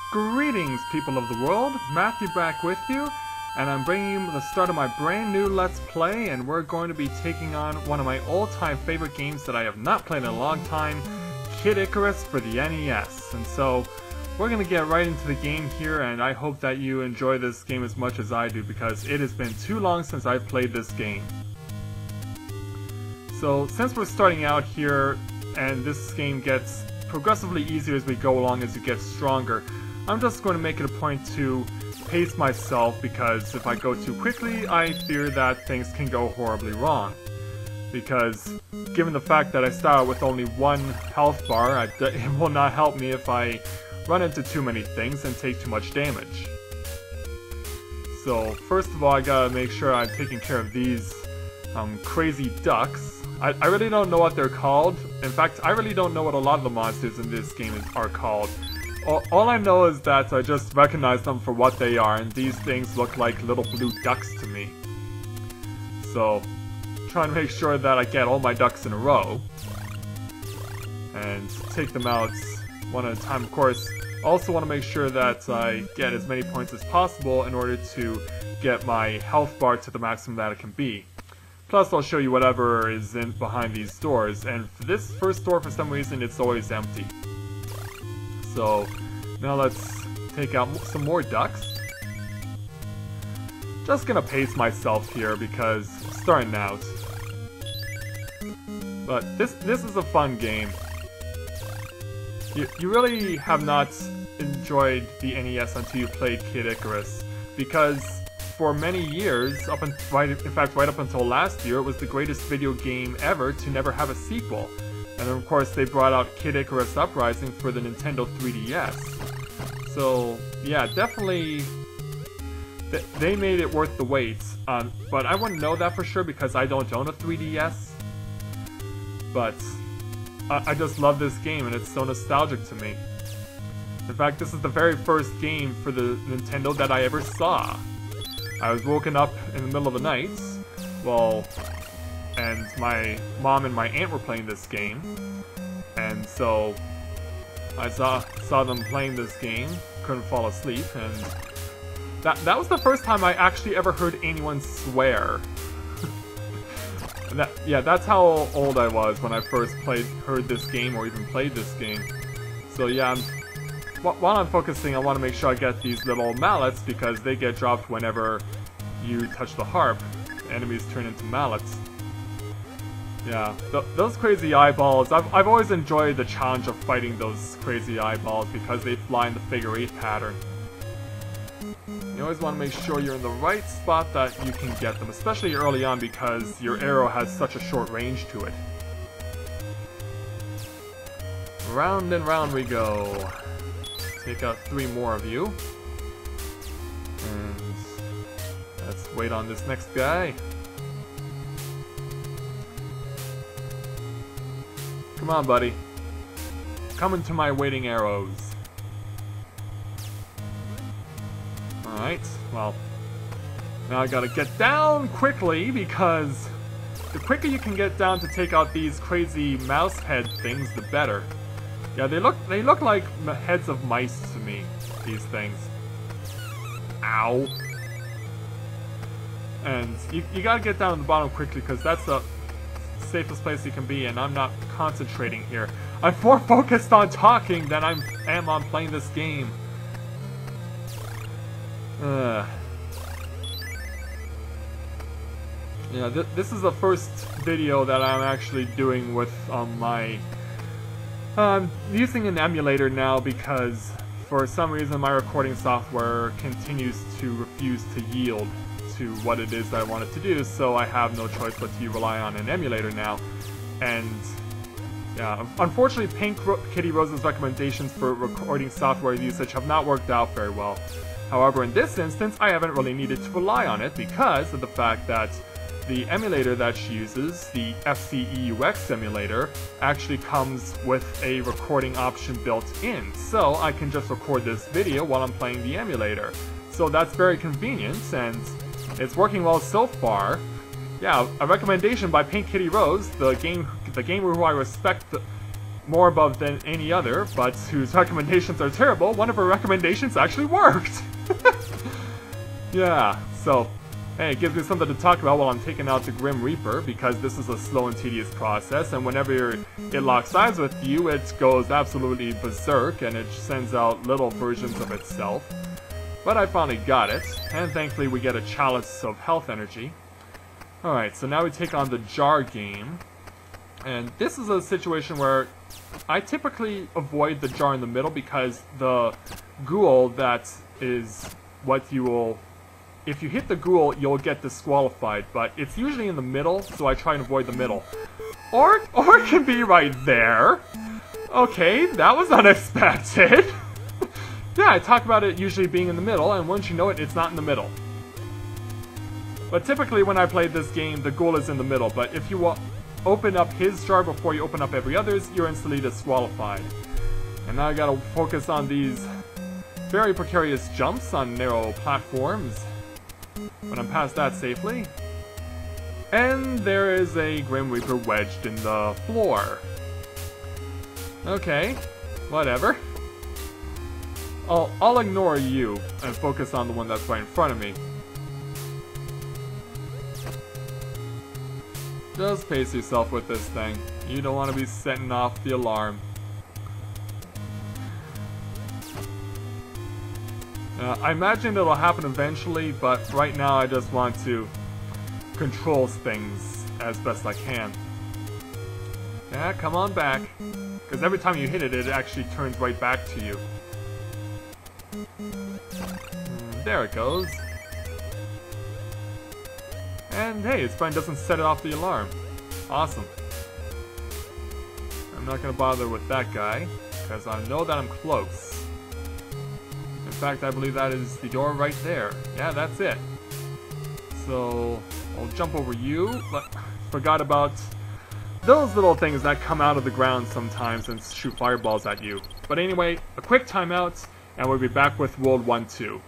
Greetings, people of the world, Matthew back with you, and I'm bringing you the start of my brand new Let's Play, and we're going to be taking on one of my all-time favorite games that I have not played in a long time, Kid Icarus for the NES. And so, we're going to get right into the game here, and I hope that you enjoy this game as much as I do, because it has been too long since I've played this game. So, since we're starting out here, and this game gets progressively easier as we go along as you get stronger, I'm just going to make it a point to pace myself, because if I go too quickly, I fear that things can go horribly wrong. Because, given the fact that I start out with only one health bar, it will not help me if I run into too many things and take too much damage. So, first of all, I gotta make sure I'm taking care of these crazy ducks. I really don't know what they're called. In fact, I really don't know what a lot of the monsters in this game are called. All I know is that I just recognize them for what they are, and these things look like little blue ducks to me. So, trying to make sure that I get all my ducks in a row. And take them out one at a time, of course. Also want to make sure that I get as many points as possible in order to get my health bar to the maximum that it can be. Plus, I'll show you whatever is in behind these doors, and for this first door, for some reason, it's always empty. So, now let's take out some more ducks. Just gonna pace myself here because I'm starting out. But this is a fun game. You really have not enjoyed the NES until you played Kid Icarus, because for many years, right up until last year, it was the greatest video game ever to never have a sequel. And then, of course, they brought out Kid Icarus Uprising for the Nintendo 3DS. So, yeah, definitely, they made it worth the wait. But I wouldn't know that for sure because I don't own a 3DS. But I just love this game, and it's so nostalgic to me. In fact, this is the very first game for the Nintendo that I ever saw. I was woken up in the middle of the night, and my mom and my aunt were playing this game, and so I saw them playing this game, couldn't fall asleep, and that was the first time I actually ever heard anyone swear. That's how old I was when I first heard this game or even played this game. So yeah, while I'm focusing, I want to make sure I get these little mallets because they get dropped whenever you touch the harp. Enemies turn into mallets. Yeah, those crazy eyeballs, I've always enjoyed the challenge of fighting those crazy eyeballs because they fly in the figure-8 pattern. You always want to make sure you're in the right spot that you can get them, especially early on because your arrow has such a short range to it. Round and round we go. Take out 3 more of you. And let's wait on this next guy. Come on, buddy. Come into my waiting arrows. Alright, well, now I gotta get down quickly because the quicker you can get down to take out these crazy mouse head things, the better. Yeah, they look like heads of mice to me, these things. Ow. And you gotta get down to the bottom quickly because that's the safest place you can be, and I'm not concentrating here. I'm more focused on talking than I am on playing this game. Yeah, this is the first video that I'm actually doing with my... I'm using an emulator now because for some reason my recording software continues to refuse to yield to what it is that I want it to do, so I have no choice but to rely on an emulator now. And yeah, unfortunately Pink Kitty Rose's recommendations for recording software usage have not worked out very well. However, in this instance, I haven't really needed to rely on it because of the fact that the emulator that she uses, the FCEUX emulator, actually comes with a recording option built in. So I can just record this video while I'm playing the emulator. So that's very convenient, and it's working well so far. Yeah, a recommendation by Pink Kitty Rose, the gamer who I respect more above than any other, but whose recommendations are terrible, one of her recommendations actually worked! Yeah, so, hey, it gives me something to talk about while I'm taking out the Grim Reaper, because this is a slow and tedious process, and whenever it locks eyes with you, it goes absolutely berserk, and it sends out little versions of itself. But I finally got it, and thankfully we get a chalice of health energy. Alright, so now we take on the Jar game, and this is a situation where I typically avoid the jar in the middle because the ghoul that is what you will... If you hit the ghoul, you'll get disqualified, but it's usually in the middle, so I try and avoid the middle. Or it can be right there! Okay, that was unexpected! Yeah, I talk about it usually being in the middle, and once you know it, it's not in the middle. But typically when I play this game, the ghoul is in the middle, but if you open up his jar before you open up every other's, you're instantly disqualified. And now I gotta focus on these very precarious jumps on narrow platforms. But I'm past that safely. And there is a Grim Reaper wedged in the floor. Okay, whatever. I'll ignore you and focus on the one that's right in front of me. Just pace yourself with this thing. You don't want to be setting off the alarm. I imagine it'll happen eventually, but right now I just want to control things as best I can. Yeah, come on back. Because every time you hit it, it actually turns right back to you. There it goes. And hey, his friend doesn't set it off the alarm. Awesome. I'm not gonna bother with that guy, because I know that I'm close. In fact, I believe that is the door right there. Yeah, that's it. So, I'll jump over you, but forgot about those little things that come out of the ground sometimes and shoot fireballs at you. But anyway, a quick timeout, and we'll be back with World 1-2.